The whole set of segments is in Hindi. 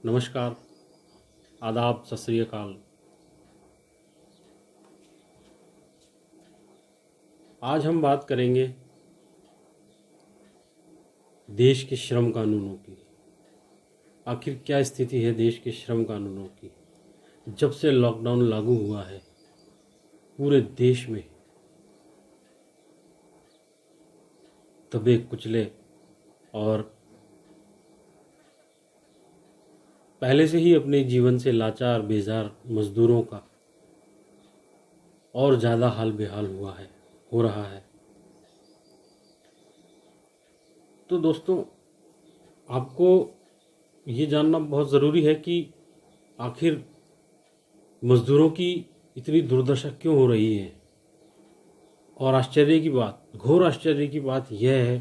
नमस्कार, आदाब, सत श्री अकाल। आज हम बात करेंगे देश के श्रम कानूनों की। आखिर क्या स्थिति है देश के श्रम कानूनों की। जब से लॉकडाउन लागू हुआ है पूरे देश में दबे कुचले और पहले से ही अपने जीवन से लाचार बेजार मजदूरों का और ज़्यादा हाल बेहाल हो रहा है। तो दोस्तों, आपको ये जानना बहुत ज़रूरी है कि आखिर मजदूरों की इतनी दुर्दशा क्यों हो रही है। और घोर आश्चर्य की बात यह है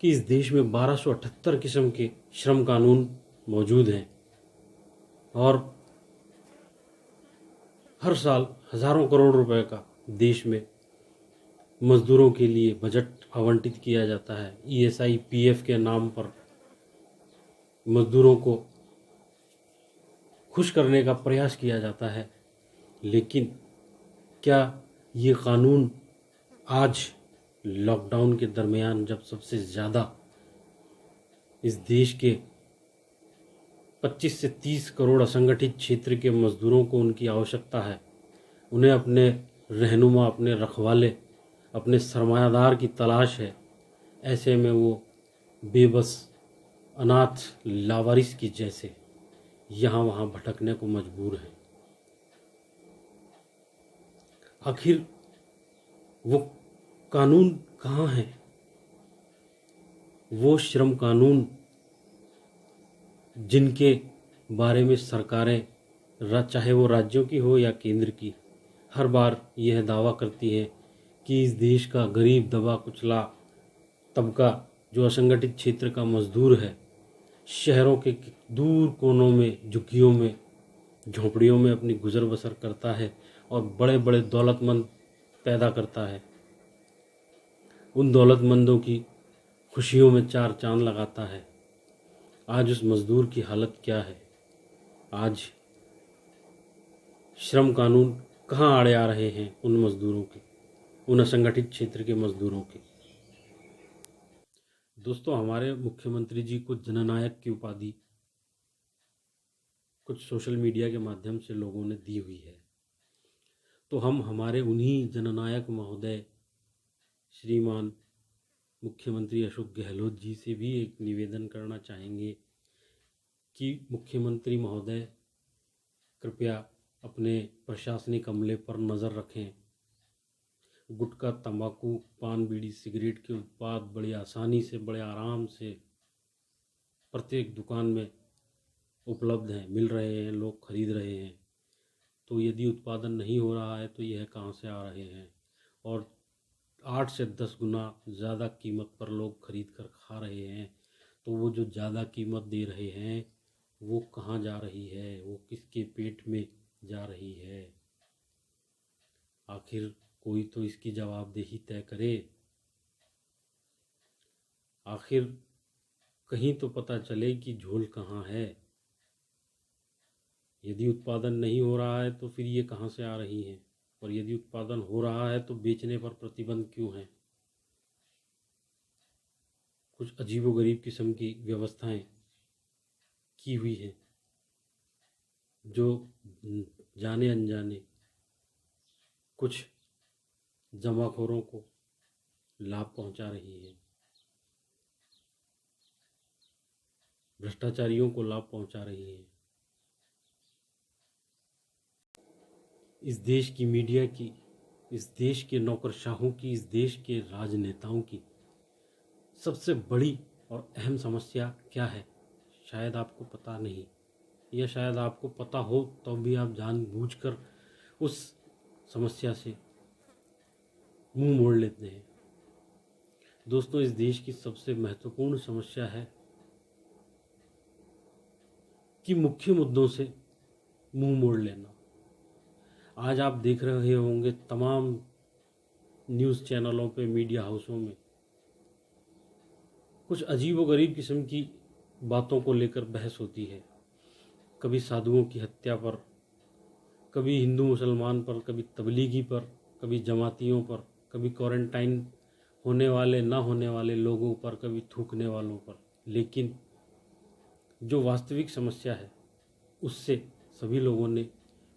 कि इस देश में 1278 किस्म के श्रम कानून मौजूद हैं और हर साल हजारों करोड़ रुपए का देश में मजदूरों के लिए बजट आवंटित किया जाता है। ईएसआई पीएफ के नाम पर मजदूरों को खुश करने का प्रयास किया जाता है। लेकिन क्या ये कानून आज लॉकडाउन के दरमियान, जब सबसे ज़्यादा इस देश के 25 से 30 करोड़ असंगठित क्षेत्र के मजदूरों को उनकी आवश्यकता है, उन्हें अपने रहनुमा, अपने रखवाले, अपने सरमायादार की तलाश है, ऐसे में वो बेबस अनाथ लावारिस की जैसे यहाँ वहाँ भटकने को मजबूर हैं। आखिर वो कानून कहाँ हैं? वो श्रम कानून जिनके बारे में सरकारें, चाहे वो राज्यों की हो या केंद्र की, हर बार यह दावा करती है कि इस देश का गरीब दबा कुचला तबका, जो असंगठित क्षेत्र का मजदूर है, शहरों के दूर कोनों में, झुग्गियों में, झोंपड़ियों में अपनी गुजर बसर करता है और बड़े बड़े दौलतमंद पैदा करता है। उन दौलतमंदों की खुशियों में चार चांद लगाता है। आज उस मजदूर की हालत क्या है? आज श्रम कानून कहाँ आड़े आ रहे हैं उन मजदूरों के, उन असंगठित क्षेत्र के मजदूरों के। दोस्तों, हमारे मुख्यमंत्री जी को जननायक की उपाधि कुछ सोशल मीडिया के माध्यम से लोगों ने दी हुई है। तो हम हमारे उन्हीं जननायक महोदय श्रीमान मुख्यमंत्री अशोक गहलोत जी से भी एक निवेदन करना चाहेंगे कि मुख्यमंत्री महोदय कृपया अपने प्रशासनिक अमले पर नज़र रखें। गुटखा, तंबाकू, पान, बीड़ी, सिगरेट के उत्पाद बड़ी आसानी से, बड़े आराम से प्रत्येक दुकान में उपलब्ध हैं, मिल रहे हैं, लोग खरीद रहे हैं। तो यदि उत्पादन नहीं हो रहा है तो यह कहाँ से आ रहे हैं? और 8 से 10 गुना ज़्यादा कीमत पर लोग खरीद कर खा रहे हैं। तो वो जो ज़्यादा कीमत दे रहे हैं वो कहाँ जा रही है? वो किसके पेट में जा रही है? आखिर कोई तो इसकी जवाबदेही तय करे। आखिर कहीं तो पता चले कि झोल कहाँ है। यदि उत्पादन नहीं हो रहा है तो फिर ये कहाँ से आ रही है? और यदि उत्पादन हो रहा है तो बेचने पर प्रतिबंध क्यों है? कुछ अजीबोगरीब किस्म की व्यवस्थाएं की हुई हैं जो जाने अनजाने कुछ जमाखोरों को लाभ पहुंचा रही है, भ्रष्टाचारियों को लाभ पहुंचा रही है। इस देश की मीडिया की, इस देश के नौकरशाहों की, इस देश के राजनेताओं की सबसे बड़ी और अहम समस्या क्या है? शायद आपको पता नहीं, या शायद आपको पता हो तो भी आप जानबूझकर उस समस्या से मुंह मोड़ लेते हैं। दोस्तों, इस देश की सबसे महत्वपूर्ण समस्या है कि मुख्य मुद्दों से मुंह मोड़ लेना। आज आप देख रहे होंगे तमाम न्यूज़ चैनलों पे, मीडिया हाउसों में कुछ अजीब व गरीब किस्म की बातों को लेकर बहस होती है। कभी साधुओं की हत्या पर, कभी हिंदू मुसलमान पर, कभी तबलीगी पर, कभी जमातियों पर, कभी क्वारंटाइन होने वाले ना होने वाले लोगों पर, कभी थूकने वालों पर। लेकिन जो वास्तविक समस्या है उससे सभी लोगों ने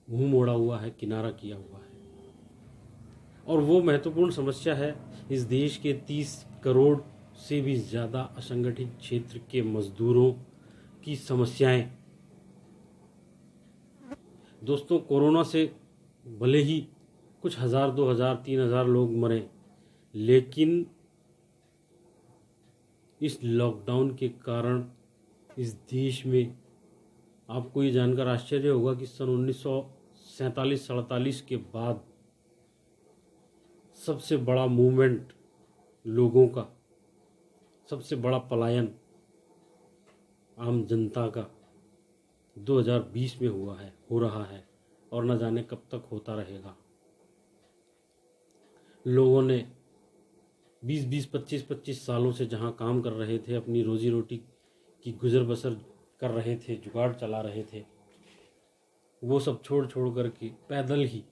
मुंह मोड़ा हुआ है, किनारा किया हुआ है। और वो महत्वपूर्ण समस्या है इस देश के 30 करोड़ से भी ज़्यादा असंगठित क्षेत्र के मजदूरों की समस्याएं। दोस्तों, कोरोना से भले ही कुछ हज़ार, 2,000, 3,000 लोग मरे, लेकिन इस लॉकडाउन के कारण इस देश में आपको ये जानकर आश्चर्य होगा कि सन 1947-47 के बाद सबसे बड़ा मूवमेंट लोगों का, सबसे बड़ा पलायन आम जनता का 2020 में हुआ है, हो रहा है, और न जाने कब तक होता रहेगा। लोगों ने 20-20, 25-25 सालों से जहां काम कर रहे थे, अपनी रोजी रोटी की गुजर बसर कर रहे थे, जुगाड़ चला रहे थे, वो सब छोड़ छोड़ करके पैदल ही,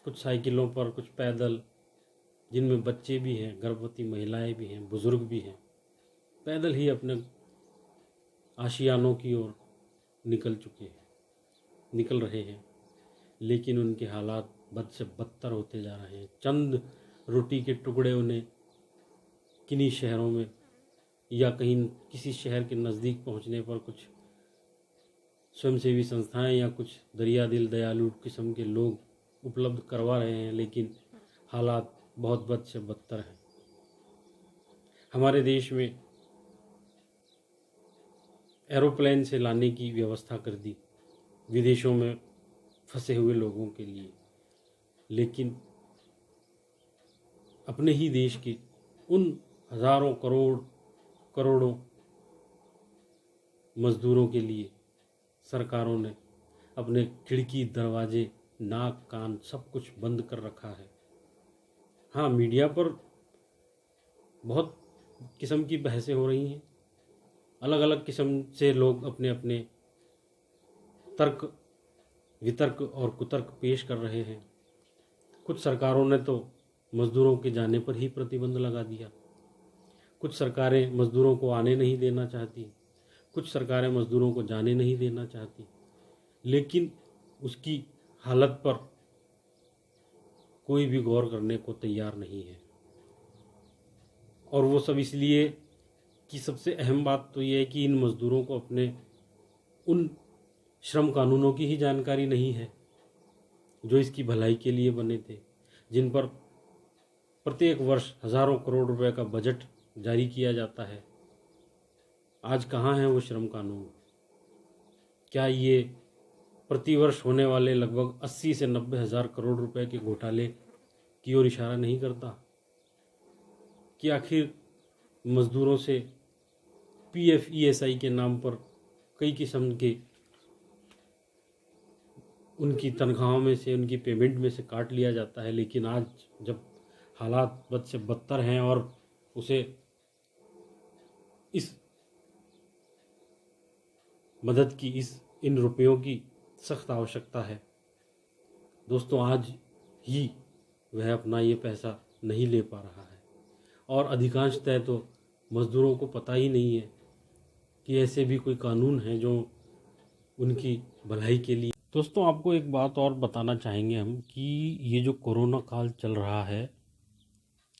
कुछ साइकिलों पर, कुछ पैदल, जिनमें बच्चे भी हैं, गर्भवती महिलाएं भी हैं, बुजुर्ग भी हैं, पैदल ही अपने आशियानों की ओर निकल रहे हैं। लेकिन उनके हालात बद से बदतर होते जा रहे हैं। चंद रोटी के टुकड़े उन्हें किन्हीं शहरों में या कहीं किसी शहर के नज़दीक पहुंचने पर कुछ स्वयंसेवी संस्थाएं या कुछ दरिया दिल दयालु किस्म के लोग उपलब्ध करवा रहे हैं, लेकिन हालात बहुत बद से बदतर हैं। हमारे देश में एरोप्लेन से लाने की व्यवस्था कर दी विदेशों में फंसे हुए लोगों के लिए, लेकिन अपने ही देश के उन हजारों करोड़ों मजदूरों के लिए सरकारों ने अपने खिड़की, दरवाजे, नाक, कान सब कुछ बंद कर रखा है। हाँ, मीडिया पर बहुत किस्म की बहसें हो रही हैं, अलग अलग किस्म से लोग अपने अपने तर्क, वितर्क और कुतर्क पेश कर रहे हैं। कुछ सरकारों ने तो मजदूरों के जाने पर ही प्रतिबंध लगा दिया, कुछ सरकारें मजदूरों को आने नहीं देना चाहती, कुछ सरकारें मजदूरों को जाने नहीं देना चाहती, लेकिन उसकी हालत पर कोई भी गौर करने को तैयार नहीं है। और वो सब इसलिए कि सबसे अहम बात तो ये है कि इन मजदूरों को अपने उन श्रम कानूनों की ही जानकारी नहीं है जो इसकी भलाई के लिए बने थे, जिन पर प्रत्येक वर्ष हजारों करोड़ रुपए का बजट जारी किया जाता है। आज कहाँ है वो श्रम कानून? क्या ये प्रतिवर्ष होने वाले लगभग 80 से 90 हजार करोड़ रुपए के घोटाले की ओर इशारा नहीं करता कि आखिर मजदूरों से PF ESI के नाम पर कई किस्म के उनकी तनख्वाहों में से, उनकी पेमेंट में से काट लिया जाता है। लेकिन आज जब हालात बद से बदतर हैं और उसे इस मदद की, इन रुपयों की सख्त आवश्यकता है, दोस्तों, आज ही वह अपना ये पैसा नहीं ले पा रहा है। और अधिकांशतः तो मजदूरों को पता ही नहीं है कि ऐसे भी कोई कानून है जो उनकी भलाई के लिए। दोस्तों, आपको एक बात और बताना चाहेंगे हम कि ये जो कोरोना काल चल रहा है,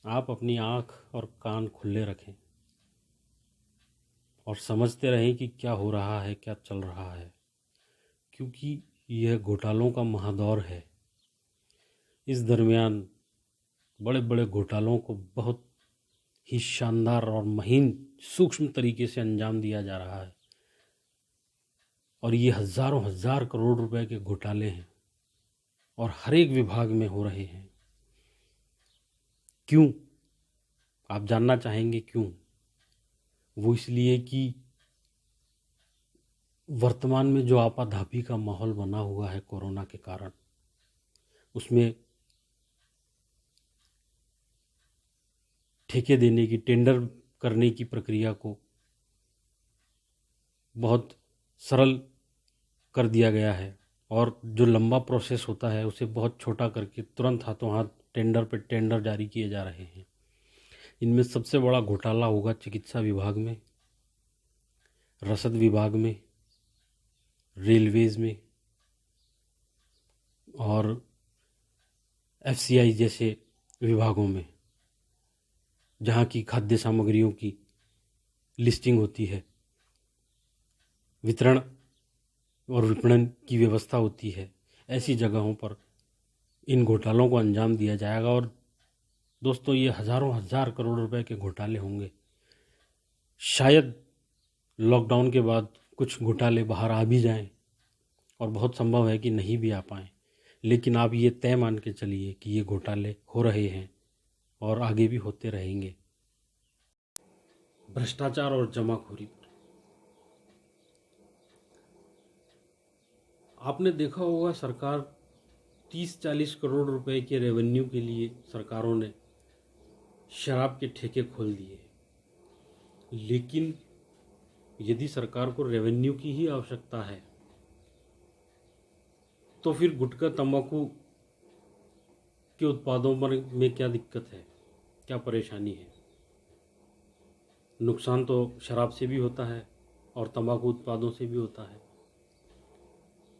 आप अपनी आँख और कान खुले रखें और समझते रहें कि क्या हो रहा है, क्या चल रहा है, क्योंकि यह घोटालों का महादौर है। इस दरमियान बड़े बड़े घोटालों को बहुत ही शानदार और महीन सूक्ष्म तरीके से अंजाम दिया जा रहा है, और ये हजारों हजार करोड़ रुपए के घोटाले हैं और हर एक विभाग में हो रहे हैं। क्यों? आप जानना चाहेंगे क्यों? वो इसलिए कि वर्तमान में जो आपाधापी का माहौल बना हुआ है कोरोना के कारण, उसमें ठेके देने की, टेंडर करने की प्रक्रिया को बहुत सरल कर दिया गया है और जो लंबा प्रोसेस होता है उसे बहुत छोटा करके तुरंत हाथों हाथ टेंडर पे टेंडर जारी किए जा रहे हैं। इनमें सबसे बड़ा घोटाला होगा चिकित्सा विभाग में, रसद विभाग में, रेलवेज में और एफसीआई जैसे विभागों में, जहाँ की खाद्य सामग्रियों की लिस्टिंग होती है, वितरण और विपणन की व्यवस्था होती है। ऐसी जगहों पर इन घोटालों को अंजाम दिया जाएगा और दोस्तों ये हजारों हजार करोड़ रुपए के घोटाले होंगे। शायद लॉकडाउन के बाद कुछ घोटाले बाहर आ भी जाएं और बहुत संभव है कि नहीं भी आ पाएं, लेकिन आप ये तय मान के चलिए कि ये घोटाले हो रहे हैं और आगे भी होते रहेंगे। भ्रष्टाचार और जमाखोरी पर आपने देखा होगा, सरकार 30-40 करोड़ रुपए के रेवेन्यू के लिए सरकारों ने शराब के ठेके खोल दिए। लेकिन यदि सरकार को रेवेन्यू की ही आवश्यकता है तो फिर गुटखा तंबाकू के उत्पादों पर में क्या दिक्कत है, क्या परेशानी है? नुकसान तो शराब से भी होता है और तंबाकू उत्पादों से भी होता है।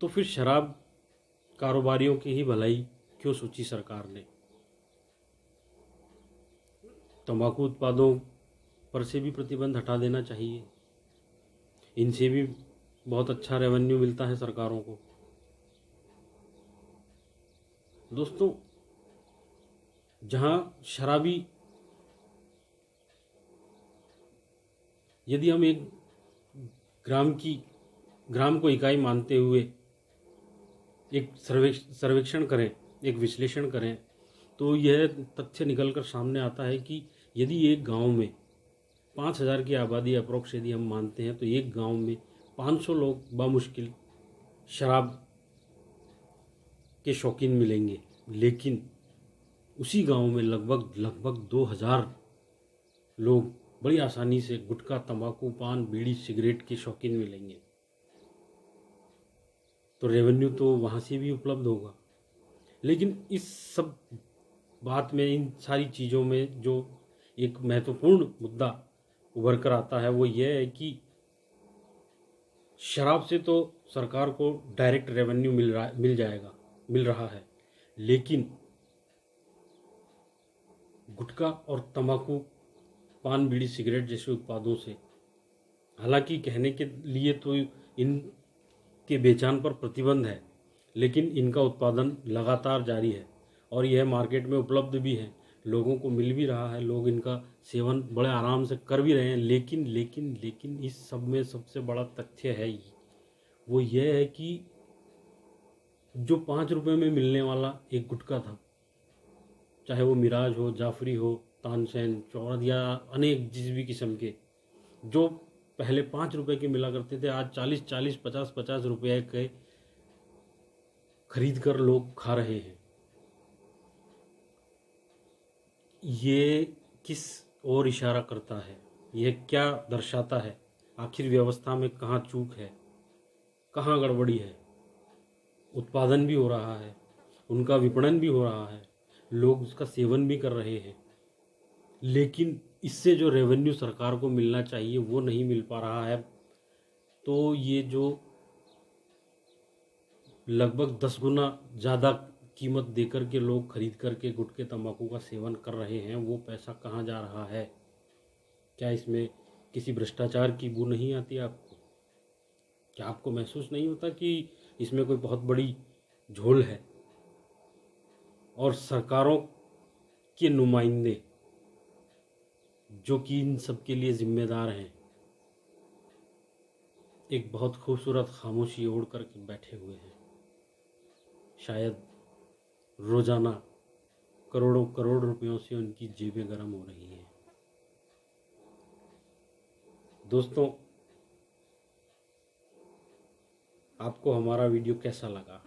तो फिर शराब कारोबारियों की ही भलाई क्यों सोची सरकार ने? तंबाकू उत्पादों पर से भी प्रतिबंध हटा देना चाहिए। इनसे भी बहुत अच्छा रेवेन्यू मिलता है सरकारों को। दोस्तों, जहां शराबी, यदि हम एक ग्राम को इकाई मानते हुए एक सर्वेक्षण करें, एक विश्लेषण करें, तो यह तथ्य निकलकर सामने आता है कि यदि एक गांव में 5000 की आबादी अप्रोक्स यदि हम मानते हैं, तो एक गांव में 500 लोग बामुश्किल शराब के शौकीन मिलेंगे। लेकिन उसी गांव में लगभग 2000 लोग बड़ी आसानी से गुटखा, तंबाकू, पान, बीड़ी, सिगरेट के शौकीन मिलेंगे। तो रेवेन्यू तो वहाँ से भी उपलब्ध होगा। लेकिन इस सब बात में, इन सारी चीज़ों में जो एक महत्वपूर्ण मुद्दा उभर कर आता है वो ये है कि शराब से तो सरकार को डायरेक्ट रेवेन्यू मिल रहा है, लेकिन गुटखा और तंबाकू, पान, बीड़ी, सिगरेट जैसे उत्पादों से, हालांकि कहने के लिए तो इनके बेचान पर प्रतिबंध है, लेकिन इनका उत्पादन लगातार जारी है और यह मार्केट में उपलब्ध भी है, लोगों को मिल भी रहा है, लोग इनका सेवन बड़े आराम से कर भी रहे हैं। लेकिन इस सब में सबसे बड़ा तथ्य है वो ये है कि जो 5 रुपए में मिलने वाला एक गुटखा था, चाहे वो मिराज हो, जाफरी हो, तानसेन, चौरद या अनेक जिस भी किस्म के, जो पहले 5 रुपए के मिला करते थे, आज 40-40, 50-50 रुपए के खरीद कर लोग खा रहे हैं। ये किस ओर इशारा करता है? यह क्या दर्शाता है? आखिर व्यवस्था में कहाँ चूक है, कहाँ गड़बड़ी है? उत्पादन भी हो रहा है, उनका विपणन भी हो रहा है, लोग उसका सेवन भी कर रहे हैं, लेकिन इससे जो रेवेन्यू सरकार को मिलना चाहिए वो नहीं मिल पा रहा है। तो ये जो लगभग 10 गुना ज़्यादा कीमत देकर के लोग खरीद करके गुटखे, तंबाकू का सेवन कर रहे हैं, वो पैसा कहाँ जा रहा है? क्या इसमें किसी भ्रष्टाचार की बू नहीं आती आपको? क्या आपको महसूस नहीं होता कि इसमें कोई बहुत बड़ी झोल है और सरकारों के नुमाइंदे जो कि इन सब के लिए जिम्मेदार हैं, एक बहुत खूबसूरत खामोशी ओढ़ करके बैठे हुए हैं? शायद रोजाना करोड़ों करोड़ रुपयों से उनकी जेबें गर्म हो रही हैं। दोस्तों, आपको हमारा वीडियो कैसा लगा?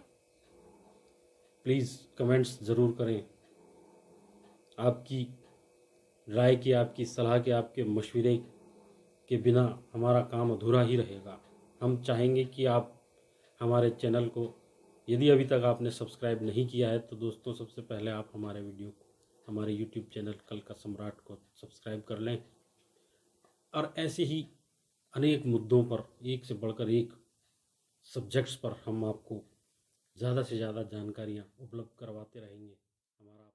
प्लीज़ कमेंट्स ज़रूर करें। आपकी राय की, आपकी सलाह के, आपके मशवरे के बिना हमारा काम अधूरा ही रहेगा। हम चाहेंगे कि आप हमारे चैनल को यदि अभी तक आपने सब्सक्राइब नहीं किया है तो दोस्तों सबसे पहले आप हमारे वीडियो को, हमारे यूट्यूब चैनल कल का सम्राट को सब्सक्राइब कर लें और ऐसे ही अनेक मुद्दों पर एक से बढ़कर एक सब्जेक्ट्स पर हम आपको ज़्यादा से ज़्यादा जानकारियाँ उपलब्ध करवाते रहेंगे। हमारा